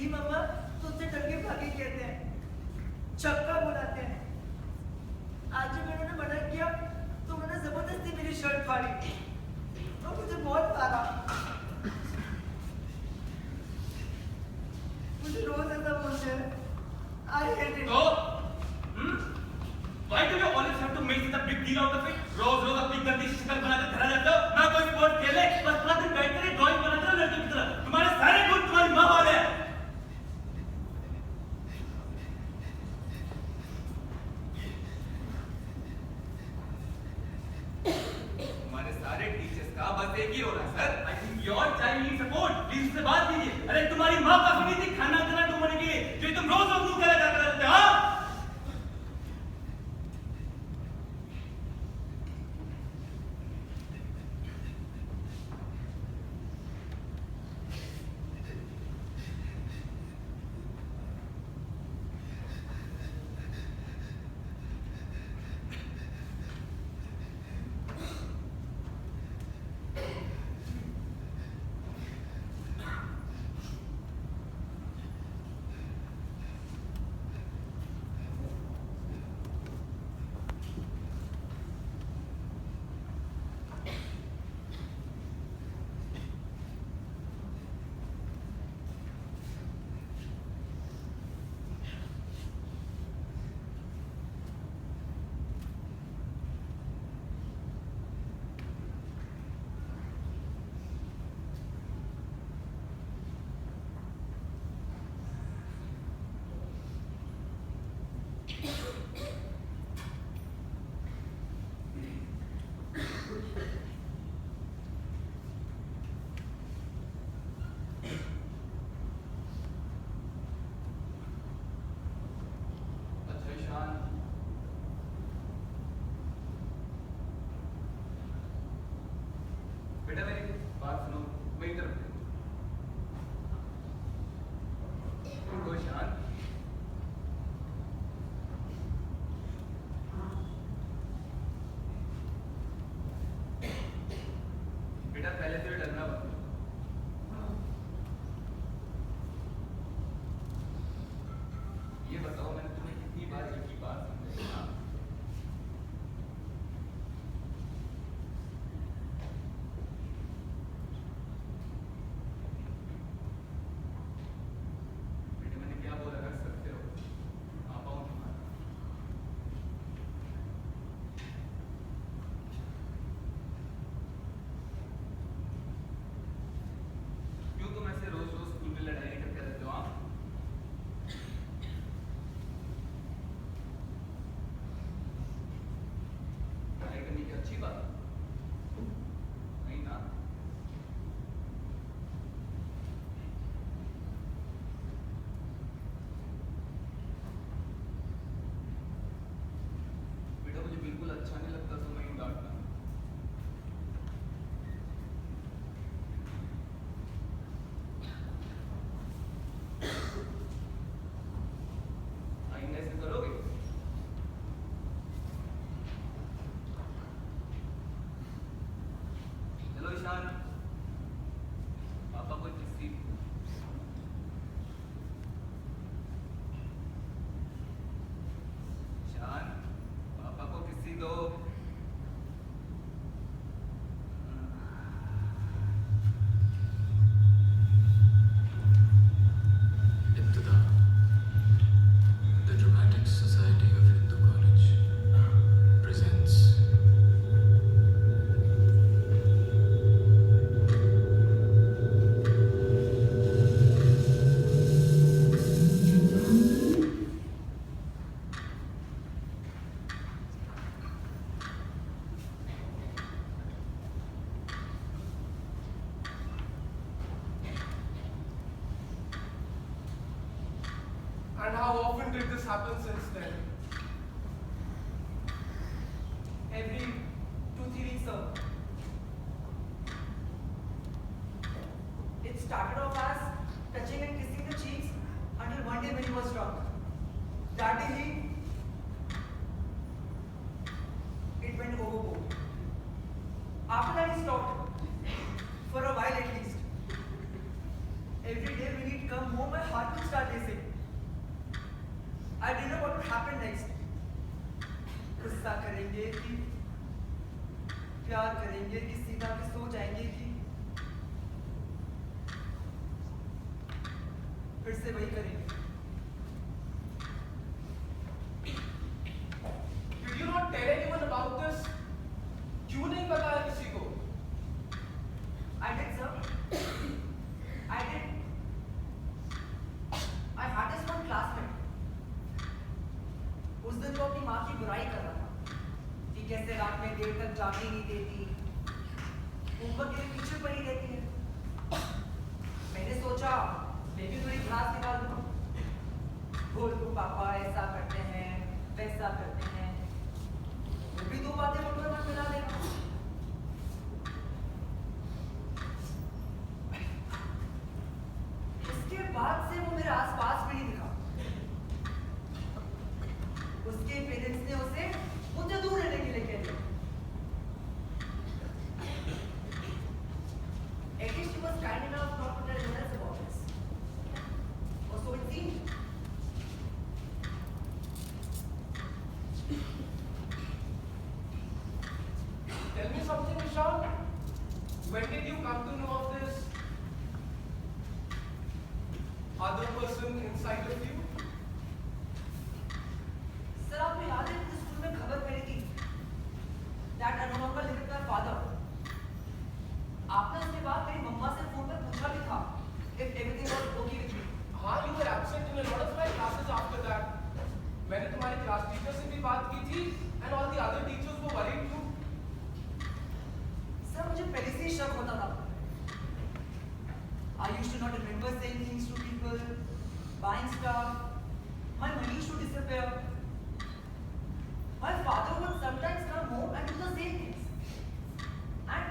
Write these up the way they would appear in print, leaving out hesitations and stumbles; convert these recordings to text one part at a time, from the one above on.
नहीं मम्मा, तुझसे डर के भागे कहते हैं, छक्का बुलाते हैं। आज जब मैंने मना किया तो उन्होंने जबरदस्ती मेरी शर्ट फाड़ी और मुझे बहुत मारा। मुझे रोज ऐसा बोलते हैं। I hate it. तो why do you always have to make such a big deal out of it? रोज अपनी गंदी शक्ल बनाकर घर आ जाते हो। ना कोई स्पोर्ट खेले, बस पूरा दिन बैठते रहे ड्राइंग बनाते रहो लड़के की तरह। तुम्हारे सारे गुण तुम्हारी माँ वाले हैं। तुम्हारे सारे टीचर्स का बस एक ही हो रहा है sir. I think your child needs support. Please उससे बात कीजिए। अरे तुम्हारी माँ काफी नहीं थी खाना खाना ढूंढने के लिए, जो तुम रोज रोज करा करते रहते हो। हाँ? बेटा मेरी बात सुनो, मेरी तरफ देखो। शांत। बेटा पहले से डरना बंद करो। ये बताओ मैंने तुम्हें कितनी बार एक ही बात समझाई? अच्छी बात नहीं ना? बेटा मुझे बिल्कुल अच्छा नहीं लगता तुम्हें डांटना। आईने से करोगे? ईशान, पापा को किसी ईशान, पापा को किसी दो। The Dramatic Society of Hindu College presents And how often did this happen since then? Every 2-3 weeks, sir. It started off as touching and kissing the cheeks until one day when he was drunk. That day it went overboard. After that he stopped. For a while at least. Every day when he'd come home, my heart would start racing. I didn't know what would happen next. गुस्सा करेंगे कि प्यार करेंगे कि सीधा के सो जाएंगे कि फिर से वही करेंगे. Did you not tell anyone about this? क्यों नहीं बताया किसी को? I did, sir. I did. I had this one classmate. उस दिन वो अपनी माँ की बुराई कर रहा था कि कैसे रात में देर तक जागने नहीं देती, होमवर्क के लिए पीछे पड़ी रहती है. मैंने सोचा मैं भी थोड़ी क्लास निकाल दूँ. बोल दूँ पापा ऐसा करते हैं, वैसा करते हैं. वो भी दो बातें मुझे मन मिला देगा. उसके बाद से वो मेरे आसपास भी नहीं दिखा. उसके पेरेंट्स ने उसे मुझसे दूर रहने के लिए कह दिया. At least she was kind enough not to tell anyone else about this. Or so it seemed. Tell me something, Vishal. When did you come to know of this other person inside of you? Sir आपको याद है कि school में खबर फैली थी that I no longer live with my father. आपने उसके बाद मेरी मम्मा से फोन पर पूछा भी था if everything was okay with me. हाँ, you were absent in a lot of my classes after that. मैंने तुम्हारे क्लास टीचर से भी बात की थी and all the other teachers were worried too. Sir मुझे पहले से ही शक होता था. I used to not remember saying things to people, buying stuff. My money used to disappear. My father would sometimes come home and do the same things. And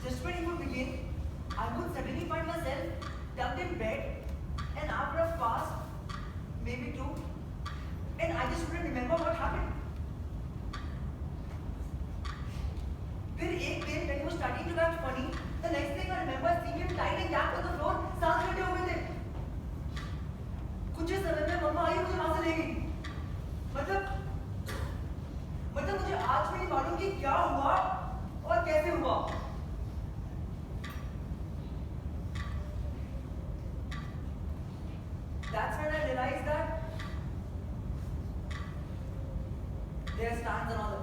just when he would begin, I would suddenly find myself tucked in bed, an hour have passed, maybe two, and I just couldn't remember what happened. फिर एक दिन when he was starting to act funny, the next thing I remember seeing him lying and yapped on the floor, सांस लेते हुए थे. कुछ ही समय में मम्मा आई मुझे वहां से ले गई. मतलब मुझे आज भी नहीं मालूम कि क्या हुआ और कैसे हुआ. That's when I realized that there stands another.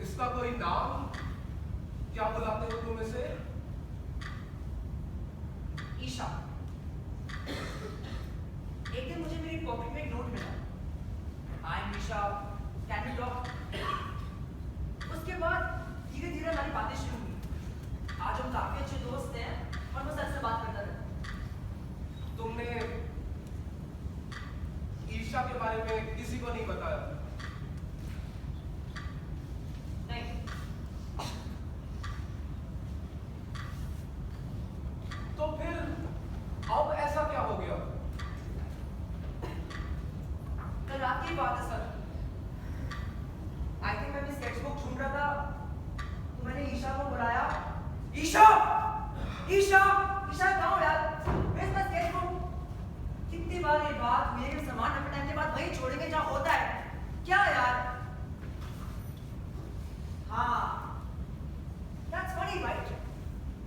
इसका कोई नाम? क्या बुलाते हो तुम इसे? ईशा. एक दिन मुझे मेरी पॉकेट में एक नोट मिला. I am Isha, can we talk? उसके बाद धीरे धीरे हमारी बातें शुरू हुई. आज हम काफी अच्छे दोस्त हैं और मैं सर से बात करता रहता हूं. तुमने ईशा के बारे में किसी को नहीं बताया? नहीं. तो फिर अब ऐसा क्या हो गया? कल रात की बात है सर. आई थिंक मैं अपनी स्केच बुक ढूंढ रहा था तो मैंने ईशा को बुलाया. ईशा! ईशा! ईशा कहाँ हो यार? Where's my sketch book? कितनी बार ये बात हुई है कि सामान अपने टाइम के बाद वहीं छोड़ेंगे जहाँ होता है. क्या यार? हाँ. That's funny, right?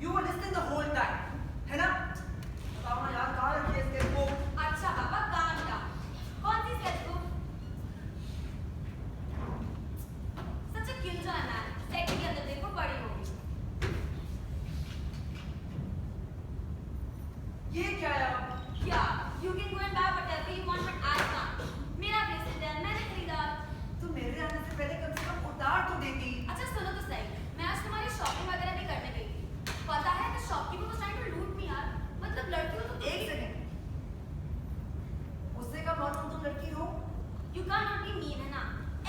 You were listening the whole time, है ना? बताओ ना यार कहाँ रखी है sketch book? अच्छा पापा कहाँ मिला? कौन सी स्केच बुक? सच अ किलजॉय मैन. सेट के अंदर देखो पड़ी होगी. ये क्या यार? क्या? You can go and buy whatever you want, but I can't. मेरा ब्रेसलेट है, मैंने खरीदा. तू मेरे आने से पहले कम से कम उतार तो देती. अच्छा सुनो तो सही. मैं आज तुम्हारी शॉपिंग वगैरह भी करने गई थी. पता है कि shopkeeper was trying to loot me यार. मतलब लड़की हो तो एक सेकंड. उससे कब मालूम तुम लड़की हो? You can't not be mean है ना.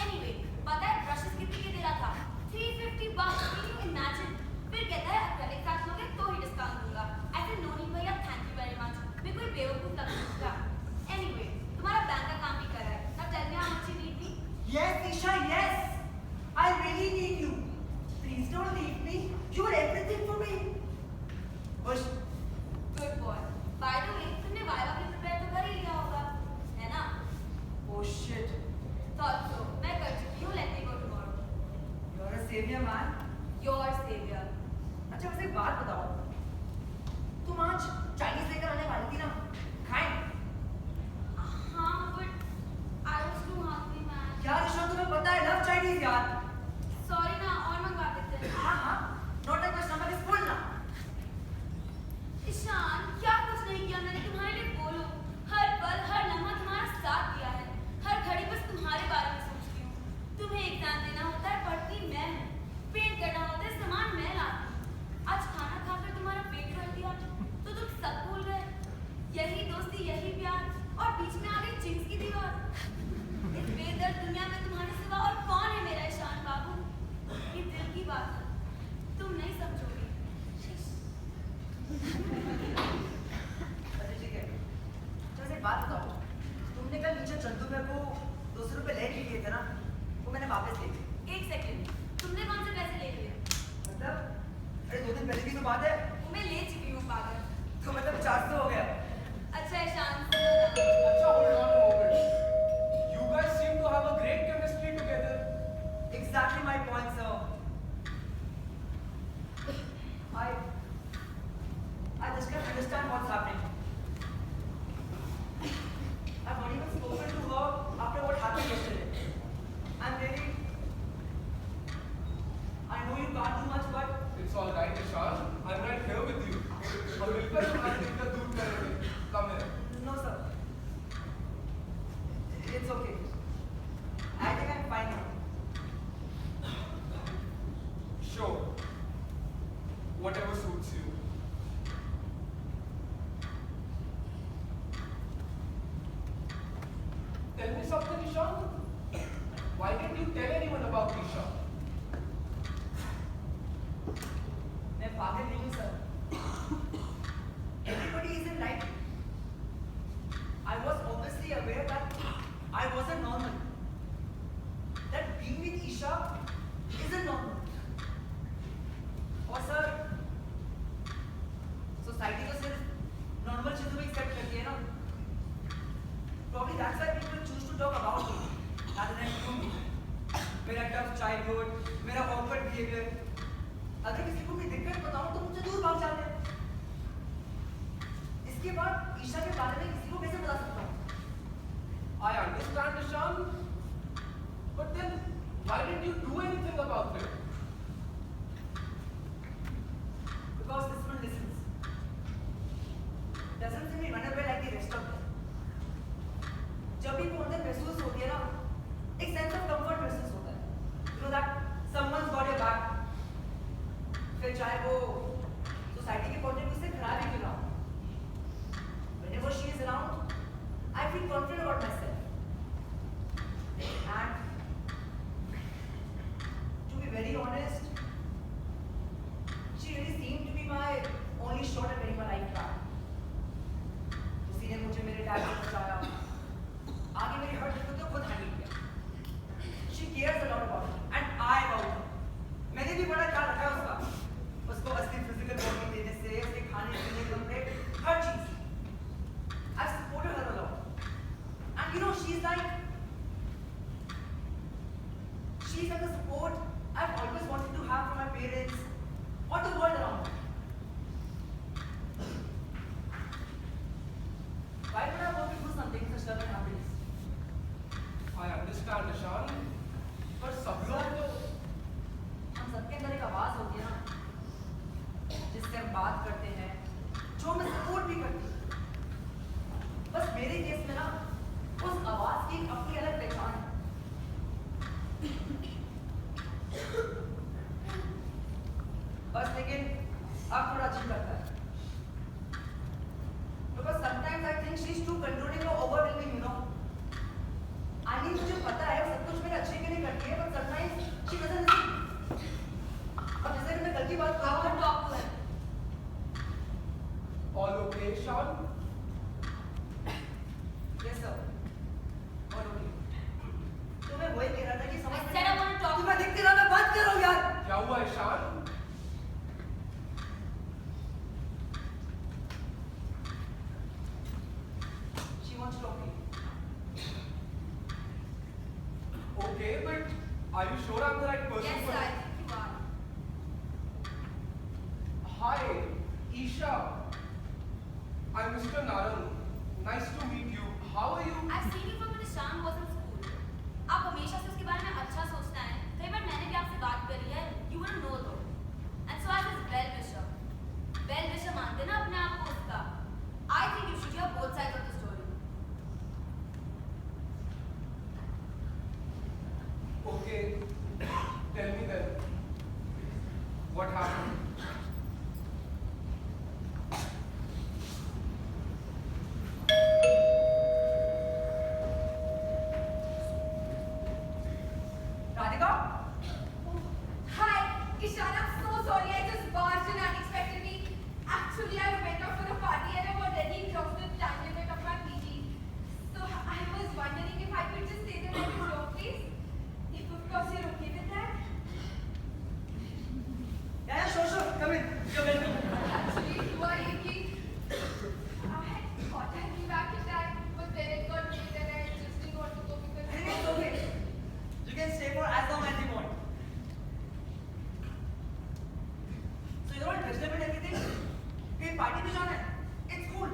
Anyway, पता है ब्रशेस कितने के दे रहा था? $350. Can you imagine? फिर कहता है acrylic साथ लोगे तो ही डिस्काउंट दूंगा. I said no need भैया, thank you very much. मैं कोई बेवकूफ लग सकता. Anyway, तुम्हारा बैंक का काम भी कर रहा है. Now tell me how much you need me. Yes, Isha, yes. I really need you. Please don't leave me. You are everything for me. Push. Good boy by the way तुमने viva भी prepare तो कर ही लिया होगा है ना Oh shit. Thought so मैं कर चुकी हूँ let me go tomorrow You're a savior, man. Your saviour अच्छा वैसे एक बात बताओ. तुम आज चाइनीज लेकर आने वाली थी ना? खाएं? हाँ but I was too hungry man यार ईशा तुम्हें पता है लव चाइनीज यार. सॉरी ना और मंगवा देते हैं हाँ हाँ. Not like my stomach is full now. Ishan क्या कुछ नहीं किया मैंने तुम्हारे लिए बोलो हर पल हर लम्हा तुम्हारा साथ दिया है हर घड़ी बस तुम्हारे बारे में सोचती हूँ तुम्हें एग्जाम देना होता है पढ़ती मैं हूँ पेंट करना होता है सामान मैं लाती हूँ आज खाना खाकर तुम्हारा पेट भर दिया तो तुम सब भूल गए यही दोस्ती यही प्यार और बीच में आ गई चिंस की दीवार इस बेदर्द दुनिया में तुम्हारे सिवा और कौन है मेरा ईशान बाबू ये दिल की बात है तुम नहीं समझोगे अच्छा ठीक है. अच्छा वैसे एक बात बताओ. तुमने कल नीचे चंदू मेरे को 200 रुपए ले लिए थे ना? वो मैंने वापस ले लिए. एक सेकंड तुमने कौन से पैसे ले लिए मतलब अरे 2 दिन पहले की तो बात है. वो मैं ले चुकी हूँ पागल तो मतलब 400 हो गया. अच्छा ईशान सुनो ना अच्छा hold on a moment. You guys seem to have a great chemistry together. Exactly my point, sir. I just can't understand what's happening. I've not even spoken to her after what happened yesterday. I'm really. I know you can't do much, but It's all right, Ishan. I'm right here with you. हम मिलकर तुम्हारे दिल का दूर करेंगे. Come here. no, sir. It's okay. I think I'm fine now. Sure. Whatever suits you. Tell me something, Ishan. Why didn't you tell anyone about Isha? मैं पागल नहीं हूँ sir. Everybody is in right. I was obviously aware that I wasn't normal. That being with Isha isn't normal. और sir society तो सिर्फ normal चीजों में accept करती है ना. Probably that's why people choose to talk about me rather than to me. मेरा tough childhood, मेरा awkward behavior. अगर किसी को भी दिक्कत बताऊं तो मुझसे दूर भाग जाते हैं. इसके बाद ईशा के बारे में किसी को कैसे बता सकता हूँ? I understand, Ishan. But then, why didn't you do anything about it? Because this one listens. Doesn't seem to run away like the rest of them. जब भी वो अंदर महसूस होती है ना, एक sense of comfort महसूस होता है. You know that someone's got your back. फिर चाहे वो सोसाइटी के पॉइंट ऑफ व्यू से खराब ही क्यों ना हो. Whenever she is around, I feel confident about myself. And to be very honest, she really seemed to be my only shot at getting my life back. उसी ने मुझे मेरे डैड से बचाया. आगे मेरी हर दिक्कत को खुद हैंडल किया. She cares a lot about me and I about her. मैंने भी बड़ा ख्याल रखा है उसका. उसको असली फिजिकल बॉडी देने से, उसके खाने पीने कपड़े, हर चीज. I've supported her a lot. And you know, she's like the support I've always wanted to have from my parents or the world around me. Why would I want to do something such love and happiness? I understand, Ishan. पर सब लोग तो हम सबके अंदर एक आवाज होती है ना, जिससे हम बात करते हैं, जो हमें सपोर्ट भी करती है. बस मेरे केस में ना, उस आवाज की एक अपनी अलग पहचान है. बस लेकिन अब थोड़ा अजीब लगता है. Because sometimes I think she's too controlling or overwhelming, you know. I mean, मुझे पता है वो सब कुछ मेरे अच्छे के लिए करती है, but sometimes she doesn't listen. अब जैसे कि मैं कल की बात कर I रहा want to हूँ. talk to her. all okay, Ishan. Yes, sir. All okay. वही कह रहा था कि समझ I said I want to talk. तुम्हें दिखते रहना बात करो यार। क्या हुआ Ishan? She wants to talk to you. Okay, but are you sure I'm the right person Yes, for I it? think you are. Hi, Isha. I'm Mr. Narang. Nice to meet you. How are you? I've seen you from when Ishan was in school. आप हमेशा से उसके बारे में अच्छा सोचते हैं। कई बार मैंने भी आपसे बात करी है। You wouldn't know though. And so as his well wisher मानते ना अपने आप को उसका. I think you should hear both sides of the story. Okay. Tell me then. What happened? Radhika, Hi, Ishan, I'm so sorry. I just barged in unexpectedly. Actually, I went out for a party and I've already crossed the time limit of my PG. So I was wondering if I could just stay the night at your place. If of course you're okay with that. yeah, sure, come in. You're welcome. Actually, हुआ ये कि I had thought I'd be back in time, but then it got late and I just didn't want to go because Hey, it's okay. You can stay for as long as you want. So you're all dressed up and everything. कहीं party में जाना है? It's cool.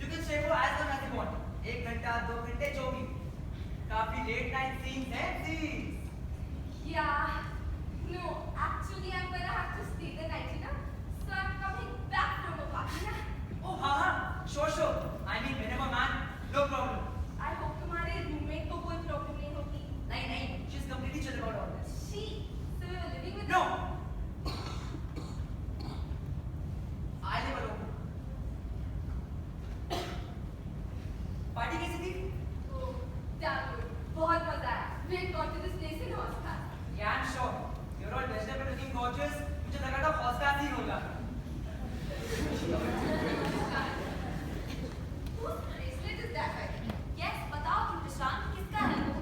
You can stay for as long as you want. 1 घंटा, 2 घंटे जो भी. काफी late night scenes हैं, scenes. Yeah. No, actually I'm gonna have to stay the night, you know. So I'm coming back from a party, na. Oh हाँ, sure. I mean, whenever man, no problem. I hope तुम्हारे roommate को कोई problem नहीं होगी. नहीं, she's completely chill about all this. She, so you're living with No. her? I live alone. Party कैसी थी? Oh, damn good. बहुत मजा आया. We had gone to this place in Oscar. Yeah, I'm sure. You're all dressed up and looking gorgeous. मुझे लगा था hostel ही होगा. Whose bracelet is that, right? Yes, बताओ कि Ishan किसका है वो?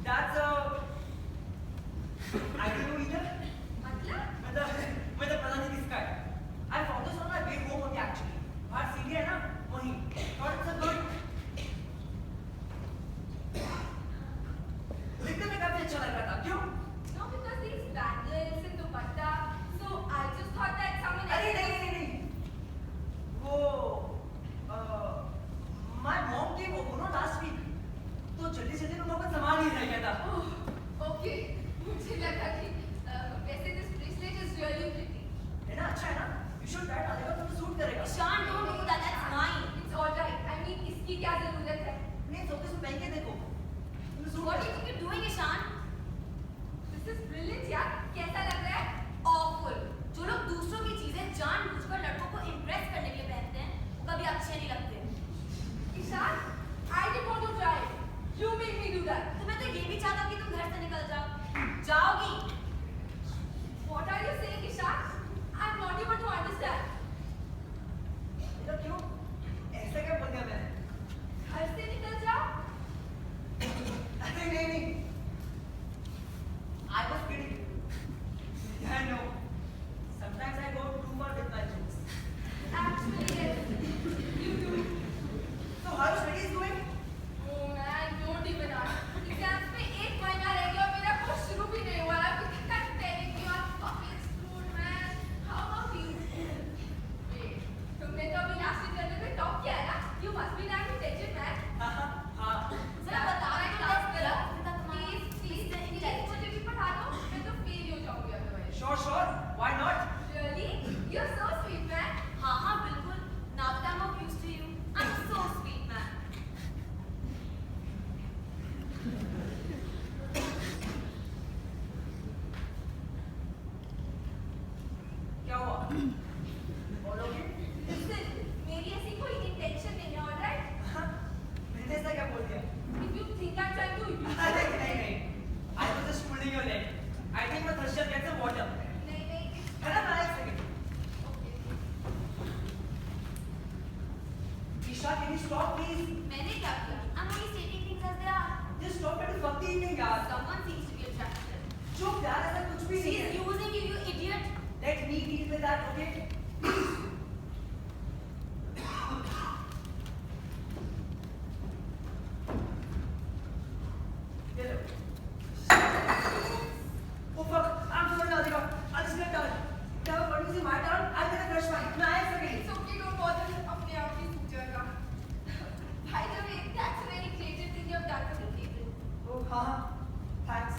That's a. I don't know either. मतलब? मतलब पता नहीं किसका है. I found this on my way home only actually. बाहर सीढ़ी है ना, वहीं. Thought it's a good. ही नहीं यार। Someone seems to be attracted. चुप यार, ऐसा कुछ भी नहीं She's है। using you, you idiot. Let me deal with that, okay? Get up. Oh fuck, I'm so sorry, Radhika. I'll just get done. Now, what is it, my turn? I'll get a fresh one. No, I have second. It's okay, don't bother. अपने आप ही सूझ जाएगा. By the way, that's a very creative thing you have done for the table. Oh, हाँ, thanks.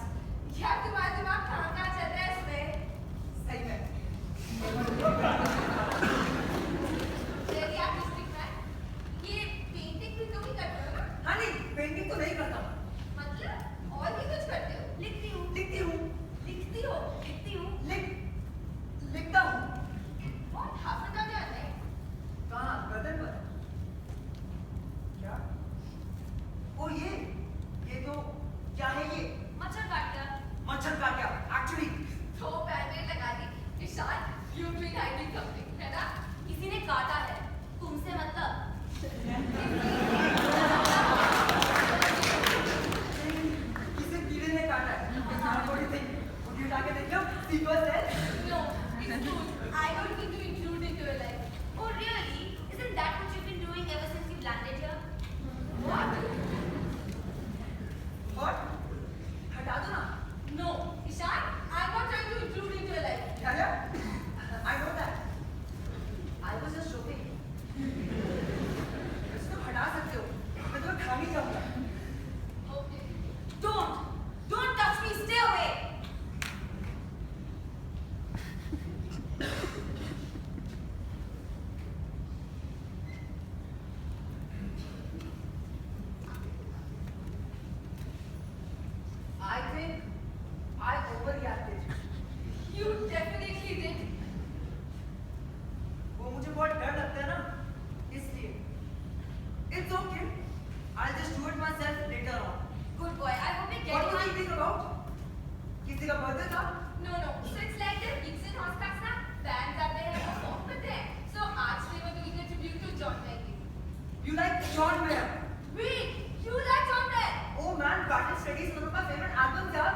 यार तुम्हारा दिमाग कहाँ चल रहा है इसमें? सही में। Very artistic man. ये painting भी तुम ही करते हो ना? हाँ नहीं, पेंटिंग तो नहीं करता। मतलब और भी कुछ करते हो? लिखती हूँ, लिखती हूँ, लिखती हो, लिखती हूँ. लिखता हूँ। What happened on your leg? कहाँ? गर्दन पर। क्या? ओ ये तो क्या है ये? मच्छर काट गया. मच्छर काट गया। Actually, तो बैंडेज लगा दी. Ishan, you've been hiding something, है ना? किसी ने काटा है. तुमसे मतलब. किसी कीड़े ने काटा है। It's not what you think. Would you like to take a deeper step? No, it's cool. I don't need to intrude into your life. Oh really? Isn't that what you've been doing ever since you landed here? What? What? हटा दो ना। No, Ishan, I'm not trying to intrude into your life. क्या? I know that. I was just joking. वैसे तुम हटा सकते हो। मैं तुम्हें खा नहीं जाऊंगा। Okay. Don't touch me. Stay away. I think I overreacted. You definitely did. वो मुझे बहुत डर लगता है ना, इसलिए। It's okay. I'll just do it myself later on. Good boy. I hope you What get was one. you thinking about? किसी का birthday था? No. So it's like the gigs and hospitals ना bands आते हैं वो perform करते हैं. So आज they were doing a tribute to John Mayer. You like John Mayer? Wait, you like John Mayer? Oh man, Battle Steady is one of my favorite albums, yaar.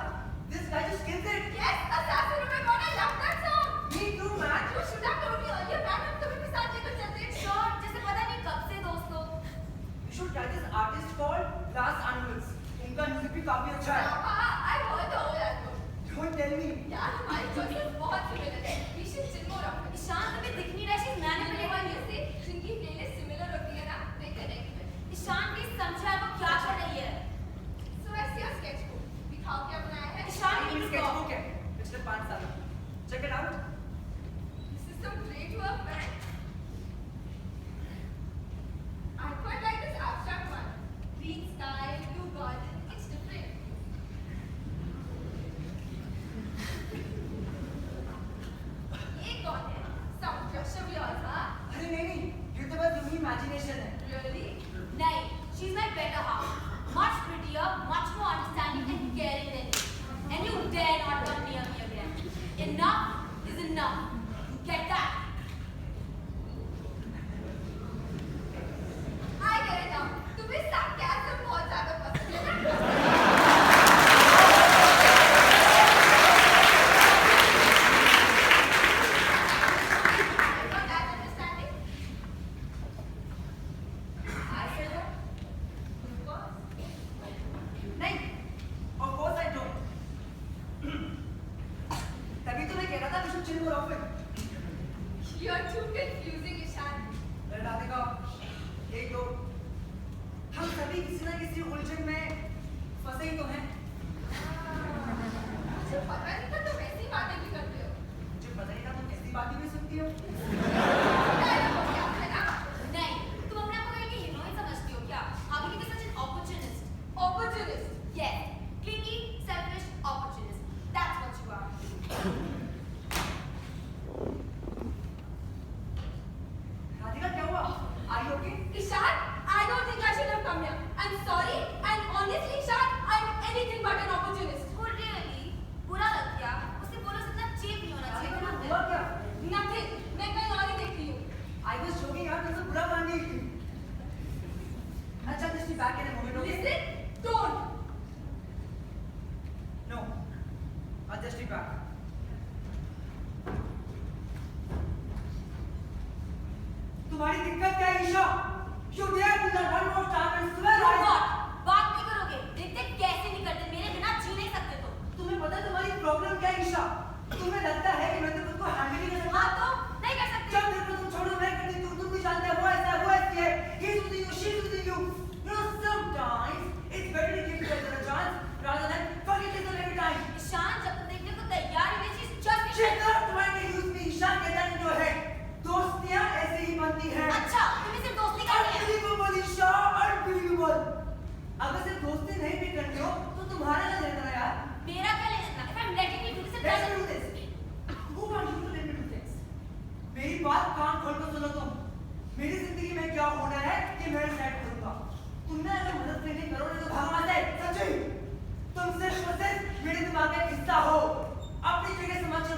This guy just kills it. Yes, Assassin. Oh my God, I love that song. Me too, man. You should have told me earlier, man. हम तुम्हें भी साथ लेकर चलते हैं. Sure. जैसे पता नहीं कब से दोस्त हो. You should try this artist called Glass Animals. उनका म्यूजिक भी काफी अच्छा है. I heard the whole album. Don't tell me. यार हमारी choices बहुत similar है. We should chill more often. Ishan तुम्हें दिख नहीं रहा. She's मैंने manipulating you. से जिनकी playlist similar होती है ना, they connect with. ईशान की समझा वो क्या कर रही है. So I see your sketchbook. दिखाओ क्या बनाया है. ईशान ये you need to sketchbook go. है. पिछले 5 सालों. Check it out. This is some great work, man. I quite like this abstract one. Green sky, blue garden. It's different. ये कौन है? Some crush of yours, huh? अरे नहीं, ये तो बस यूं ही imagination है. Really? नहीं. She's my better half. Much prettier, much more understanding and caring than you. And you dare not come near me again. Enough is enough. You get that? I get it now. तुम्हें sarcasm बहुत ज़्यादा पसंद है ना? Not as understanding. I said that? Of course. नहीं. Of course I don't. तभी तो मैं कह रहा था we should chill more often. You're too confusing, Ishan. अरे राधिका, एक तो हम सभी किसी ना किसी उलझन में फंसे ही तो हैं. मुझे पता नहीं था तुम ऐसी बातें भी करते हो. मुझे पता नहीं था तुम कैसी बातें भी सुनती हो. डायलॉग हो गया, है ना? नहीं. तुम अपने आप को कहीं की heroine समझती हो क्या? How can you be such an opportunist? Opportunist. Yes.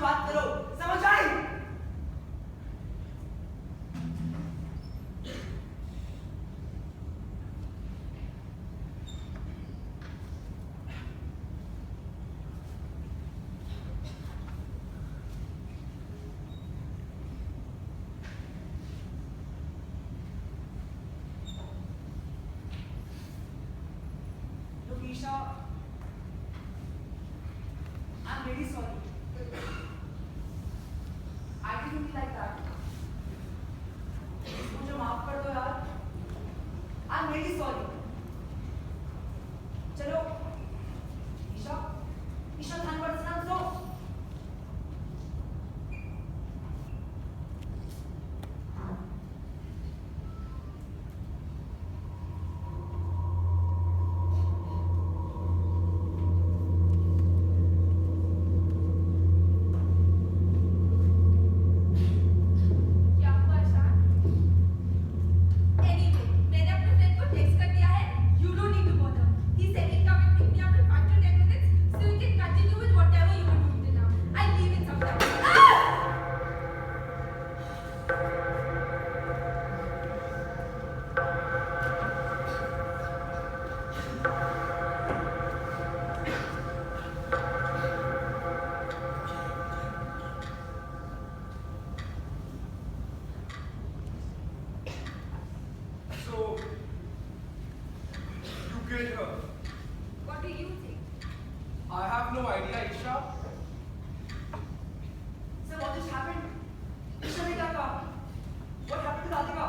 बात करो, समझ आई? Look, Isha, I'm really sorry. I didn't mean like that. मुझे माफ कर दो यार. I'm really sorry. चलो, Isha, Isha thank God it's not so. क्या हुआ ईशान? Anyway, मैंने अपने friend को text कर दिया है. You don't need to bother. He said he'll come and pick me up in 5 to 10 minutes, so you can continue with whatever you were doing till now. I'll leave in some time. So, you killed her. What do you think? I have no idea, Isha. Sir, what just happened? Isha ने क्या कहा? What happened to Radhika?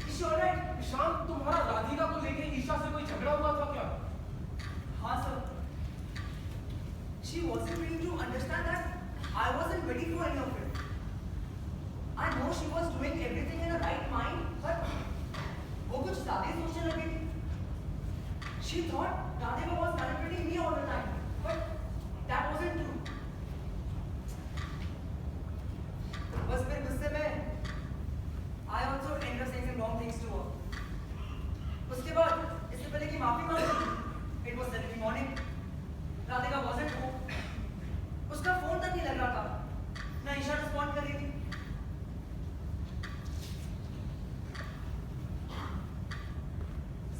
Is she alright? Ishan, तुम्हारा राधिका को लेके ईशा से कोई झगड़ा हुआ था क्या? हाँ sir. She wasn't willing to understand that I wasn't ready for any of it. I know she was doing everything in her right mind, but वो कुछ ज़्यादा ही सोचने लगी थी. She thought Radhika was manipulating me all the time, but that wasn't true. बस फिर गुस्से में I also ended up saying some wrong things to her. उसके बाद इससे पहले कि माफी मांगे, it was 7 in the morning. Radhika wasn't home. उसका फोन तक नहीं लग रहा था. ना ईशा रिस्पॉन्ड कर रही थी.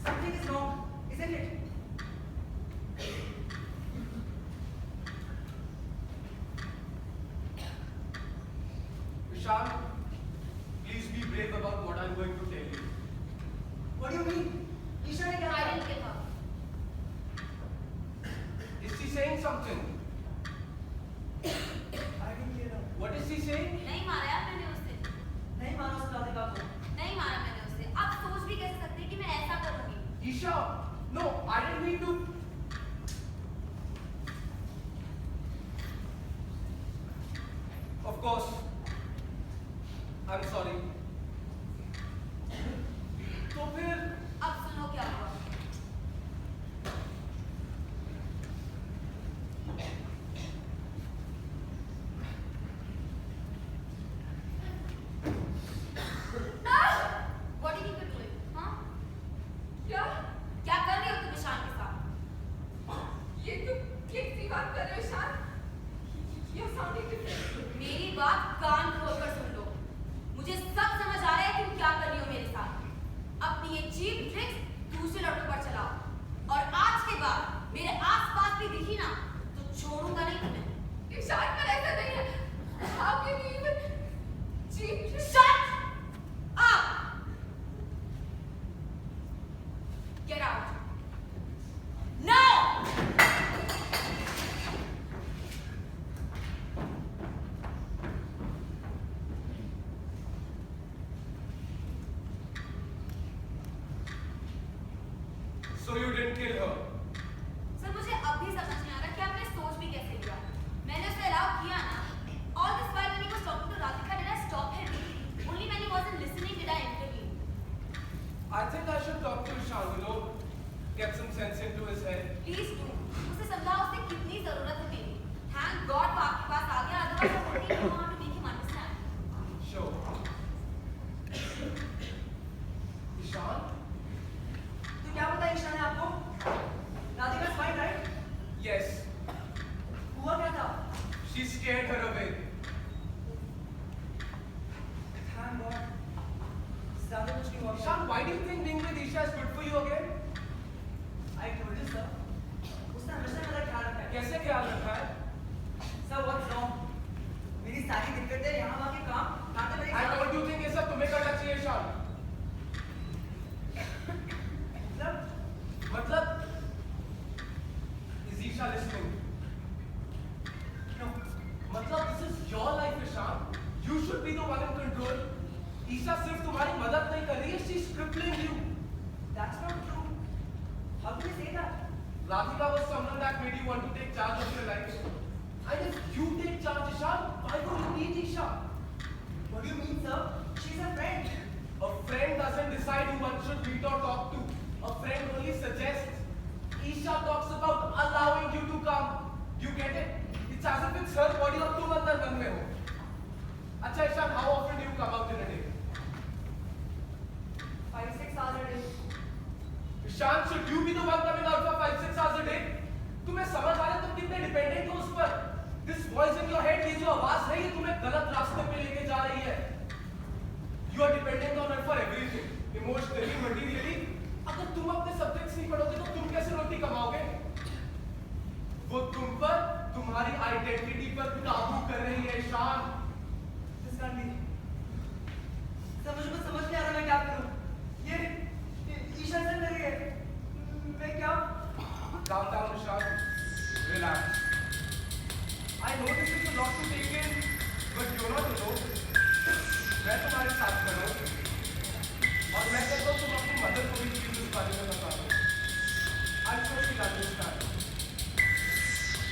Something is wrong, isn't it? Ishan, please be brave about what I'm going to tell you. What do you mean? Isha ने क्या I कहा? didn't kill her. Is she saying something? I didn't kill her. What is she saying? नहीं मारा यार मैंने उस दिन. नहीं मारा उस राधिका को. नहीं मारा मैंने उसे. आप सोच भी कैसे सकते हैं कि मैं ऐसा करूंगी? Isha, no, I didn't mean to. Of course, I'm sorry. तो फिर अब सुनो क्या हुआ. What did you do it? हाँ? क्या? क्या कर रही हो तुम ईशान के साथ? ये तुम कैसी बात कर रहे हो ईशान? You're sounding different. मेरी बात कान खोलकर सुन लो. मुझे सब समझ आ रहा है तुम क्या कर रही हो मेरे साथ. अपनी ये चीप ट्रिक्स दूसरे लड़कों पर चलाओ. और आज के बाद मेरे आसपास भी दिखी ना तो छोड़ूंगा नहीं तुम्हें. ईशान पर ऐसा नहीं है. How can you even cheat? Shut up! Get out. Now! So you didn't kill her. Sir मुझे अब भी समझ नहीं आ रहा कि आपने सोच भी कैसे लिया. मैंने उसे अलाउ किया ना. All this while when he was talking to Radhika, did I stop him? Only when he wasn't listening did I intervene. I think I should talk to Ishan, you know, get some sense into his head. Please do. उसे समझाओ उसे कितनी जरूरत है मेरी. Thank God वो आपके पास आ गया. Otherwise I wouldn't even know how to make him understand. Sure. Ishan? तो क्या बताया ईशा ने आपको? Radhika's fine, right? Yes. हुआ क्या था? She scared her away. Isha talks about allowing you to come. You get it? It's as if it's her body और तुम अंदर मन में हो. अच्छा Ishan, how often do you come out in a day? 5-6 hours a day. Ishan, should you be the one coming out for 5-6 hours a day? तुम्हें समझ आ रहा है तुम कितने डिपेंडेंट हो उस पर? This voice in your head, ये जो आवाज है, ये तुम्हें गलत रास्ते पे लेके जा रही है. You are dependent on her for everything, emotionally, materially. अगर तुम अपने सब्जेक्ट्स नहीं पढ़ोगे तो तुम कैसे रोटी कमाओगे? वो तुम पर, तुम्हारी आइडेंटिटी पर काबू कर रही है ईशान. This can't be. समझ नहीं आ रहा मैं क्या करूं. ये ईशा से लग रही है. मैं क्या? Calm down, Ishan. Relax. I know this is a lot to take in, but you're not alone. मैं तुम्हारे साथ खड़ा हूँ. और मैं कहता हूँ तुम अपनी मदर को भी प्लीज इस बारे में बता दो. I'm sure she'll understand.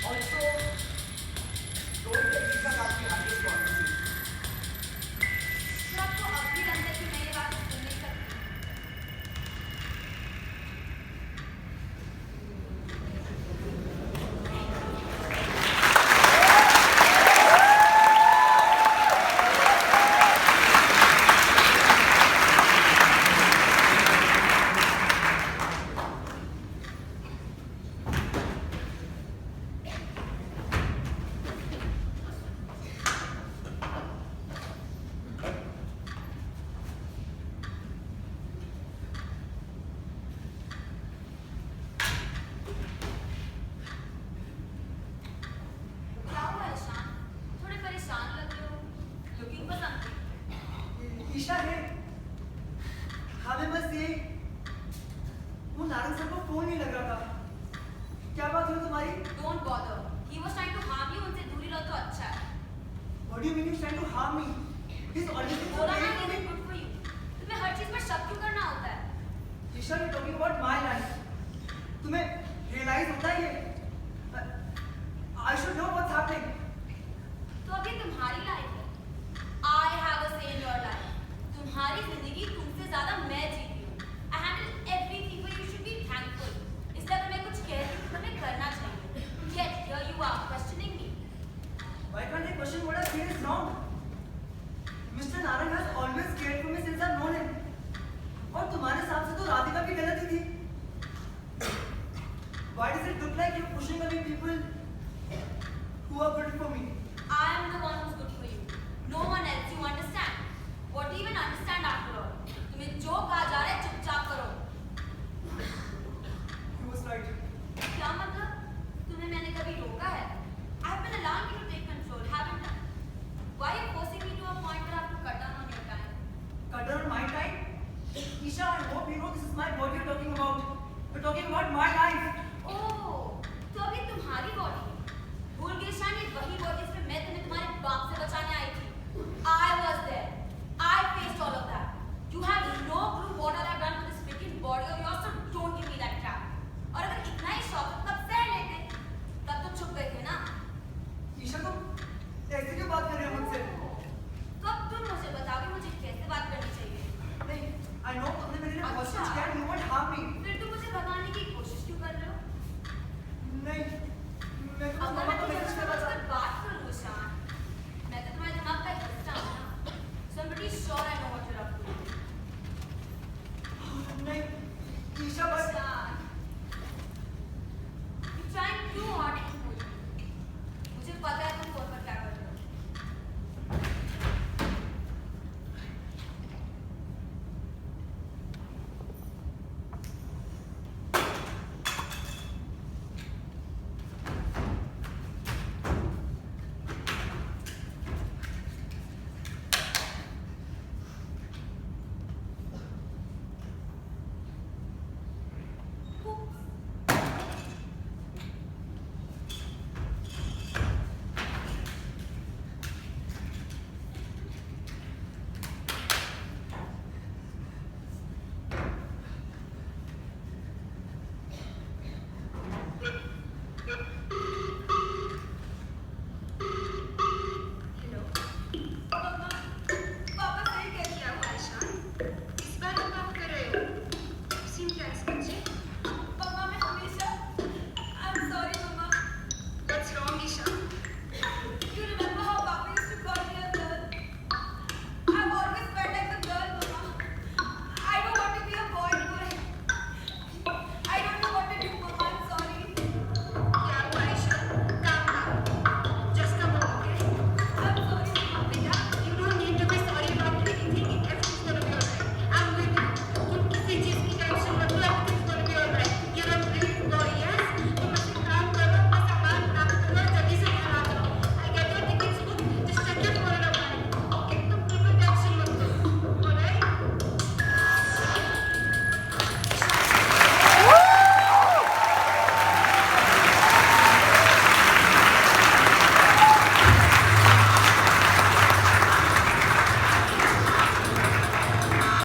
Also, don't get Lisa back behind this conversation. क्या आपको अब भी लगता है कि मैं ये बात सुन नहीं सकती? क्या हुआ ईशान? थोड़े परेशान लग रहे हो. Looking for something. ईशा है. हमें बस ये वो नारंग सर को फोन नहीं लग रहा था. क्या बात हुई तुम्हारी? Don't bother. He was trying to harm you. उनसे दूरी रहो तो अच्छा है. What do you mean he's trying to harm me? He's always been so बोला ना, great for it me. is good for you. तुम्हें हर चीज पर शक क्यों करना होता है? Isha, you're talking about my life. तुम्हें realize होता है ये? I should know what's happening. तो अब ये तुम्हारी लाइफ है. I have a say in your life. तुम्हारी जिंदगी तुमसे ज्यादा मैं जीती हूँ. I handle everything for you. You should be thankful. इसलिए अगर मैं कुछ कहती हूँ तो तुम्हें करना चाहिए. Yet here you are questioning me. Why can't I question what I feel is wrong? Mr. Narang has always cared for me since I've known him. और तुम्हारे हिसाब से तो राधिका की गलती थी. Why does it look like you're pushing away people who are good for me? I am the one who's good for you. No one else. You understand? What do you even understand after all? तुम्हें जो कहा जा रहा है चुपचाप करो. He was right. क्या मतलब? तुम्हें मैंने कभी रोका है? I have been allowing you to take control, haven't I? Why are you forcing me to a point where I have to cut down on your time? Cut down on my time? Isha, I hope you know this is my body you're talking about. You're talking about my life. ओह, तो अभी तुम्हारी body है. भूल गई शान, ये वही body जिसमें मैं तुम्हें तुम्हारे बाप से बचाने आई थी. I was there. I faced all of that. You have no clue what I have done to this freaking body of yours. So